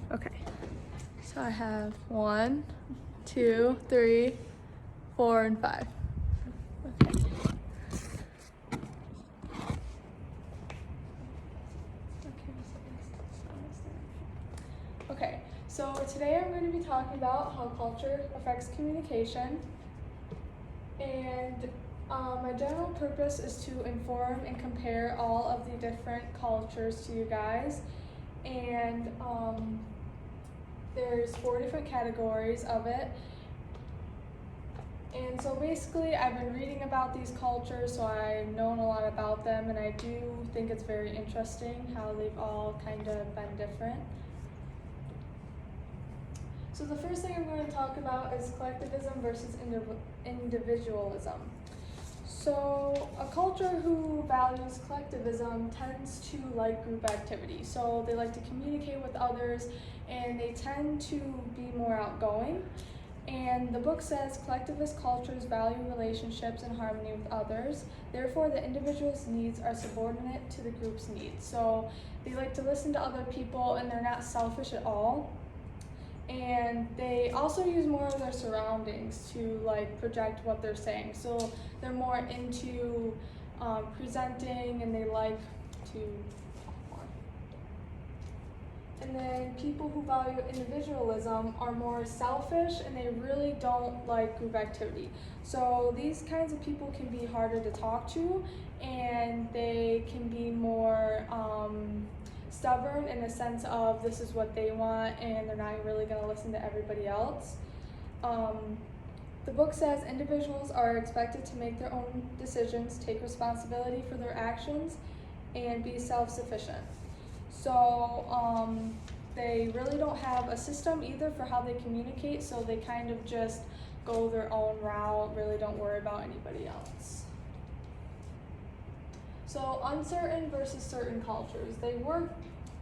Okay, so I have 1, 2, 3, 4, and 5. Okay. Okay, so today I'm going to be talking about how culture affects communication. And my general purpose is to inform and compare all of the different cultures to you guys. And there's 4 different categories of it. And so basically I've been reading about these cultures, so I've known a lot about them, and I do think it's very interesting how they've all kind of been different. So the first thing I'm going to talk about is collectivism versus individualism. So a culture who values collectivism tends to like group activity. So they like to communicate with others, and they tend to be more outgoing. And the book says collectivist cultures value relationships and harmony with others. Therefore, the individual's needs are subordinate to the group's needs. So they like to listen to other people, and they're not selfish at all. And they also use more of their surroundings to like project what they're saying. So they're more into presenting, and they like to talk more. And then people who value individualism are more selfish, and they really don't like group activity. So these kinds of people can be harder to talk to, and they can be more stubborn in the sense of this is what they want, and they're not really going to listen to everybody else. The book says individuals are expected to make their own decisions, take responsibility for their actions, and be self-sufficient. So they really don't have a system either for how they communicate, so they kind of just go their own route, really don't worry about anybody else. So uncertain versus certain cultures, they work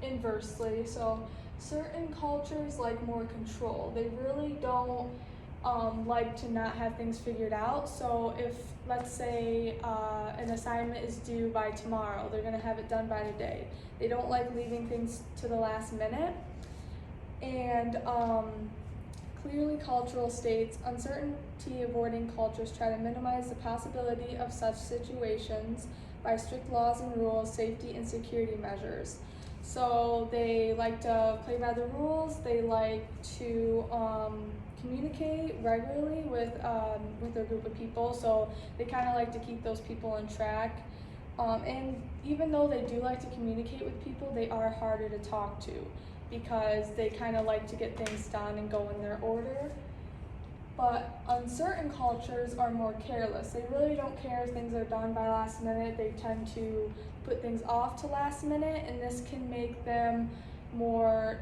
inversely. So certain cultures like more control. They really don't like to not have things figured out. So if, let's say, an assignment is due by tomorrow, they're gonna have it done by today. They don't like leaving things to the last minute. And clearly cultural states, uncertainty avoiding cultures try to minimize the possibility of such situations by strict laws and rules, safety and security measures. So they like to play by the rules, they like to communicate regularly with their group of people, so they kind of like to keep those people on track. And even though they do like to communicate with people, they are harder to talk to because they kind of like to get things done and go in their order. But uncertain cultures are more careless. They really don't care if things are done by last minute. They tend to put things off to last minute, and this can make them more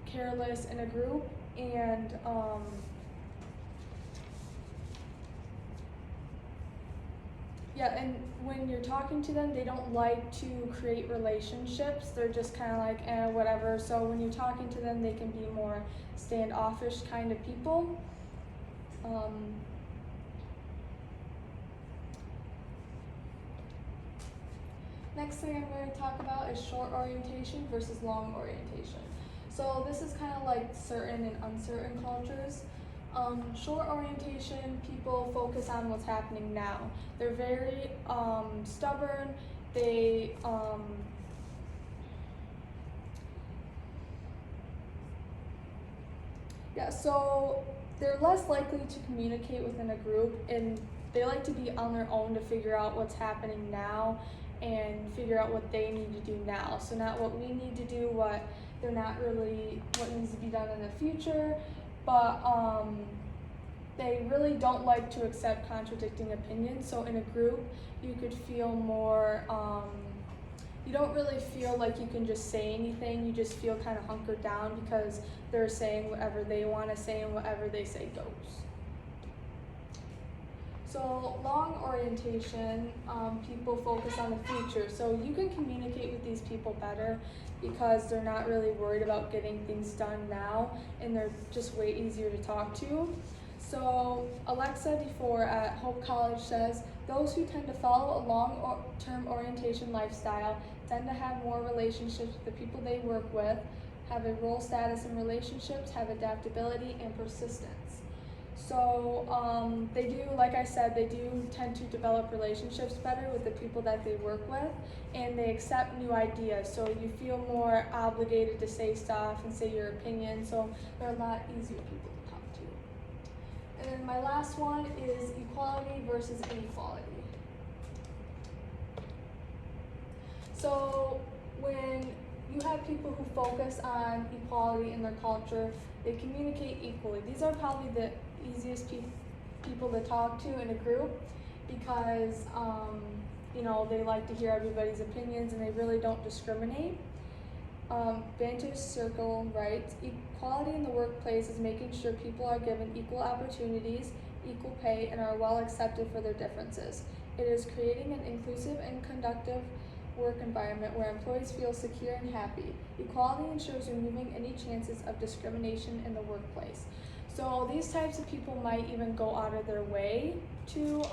careless in a group. And and when you're talking to them, they don't like to create relationships. They're just kind of like, whatever. So when you're talking to them, they can be more standoffish kind of people. Next thing I'm going to talk about is short orientation versus long orientation. So this is kind of like certain and uncertain cultures. Short orientation, people focus on what's happening now. They're very stubborn. They so they're less likely to communicate within a group, and they like to be on their own to figure out what's happening now and figure out what they need to do now. So not what we need to do, what needs to be done in the future, but they really don't like to accept contradicting opinions. So in a group, you could feel more, you don't really feel like you can just say anything. You just feel kind of hunkered down because they're saying whatever they want to say, and whatever they say goes. So long orientation, people focus on the future. So you can communicate with these people better because they're not really worried about getting things done now, and they're just way easier to talk to. So Alexa before at Hope College says, those who tend to follow a long-term orientation lifestyle tend to have more relationships with the people they work with, have a role status in relationships, have adaptability, and persistence. So they do, like I said, they do tend to develop relationships better with the people that they work with, and they accept new ideas. So you feel more obligated to say stuff and say your opinion, so they're a lot easier people to talk to. And then my last one is equality versus inequality. So when you have people who focus on equality in their culture, they communicate equally. These are probably the easiest people to talk to in a group because they like to hear everybody's opinions and they really don't discriminate. Vantage Circle writes, equality in the workplace is making sure people are given equal opportunities, equal pay, and are well accepted for their differences. It is creating an inclusive and conducive work environment where employees feel secure and happy. Equality ensures removing any chances of discrimination in the workplace. So these types of people might even go out of their way to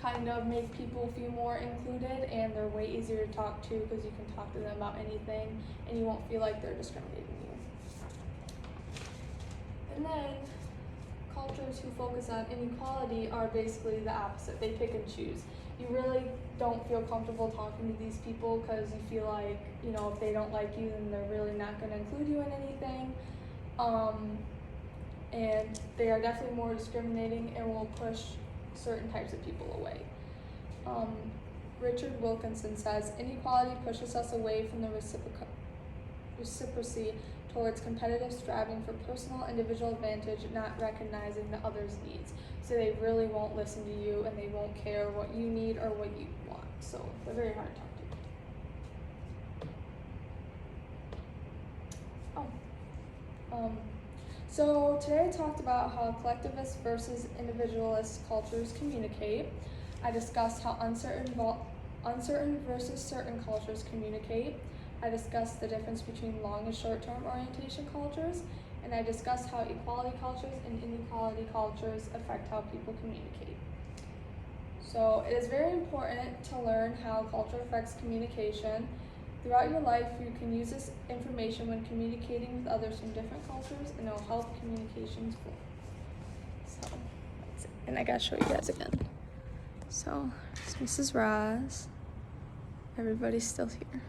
kind of make people feel more included, and they're way easier to talk to because you can talk to them about anything and you won't feel like they're discriminating you. And then cultures who focus on inequality are basically the opposite. They pick and choose. You really don't feel comfortable talking to these people because you feel like, if they don't like you, then they're really not going to include you in anything. And they are definitely more discriminating and will push certain types of people away. Richard Wilkinson says, inequality pushes us away from the reciprocity towards competitive striving for personal individual advantage, not recognizing the other's needs. So they really won't listen to you and they won't care what you need or what you want. So they're very hard to talk to. So today I talked about how collectivist versus individualist cultures communicate. I discussed how uncertain versus certain cultures communicate. I discussed the difference between long and short-term orientation cultures, and I discussed how equality cultures and inequality cultures affect how people communicate. So it is very important to learn how culture affects communication. Throughout your life, you can use this information when communicating with others from different cultures, and it will help communications flow. So that's it. And I gotta show you guys again. So it's Mrs. Roz. Everybody's still here.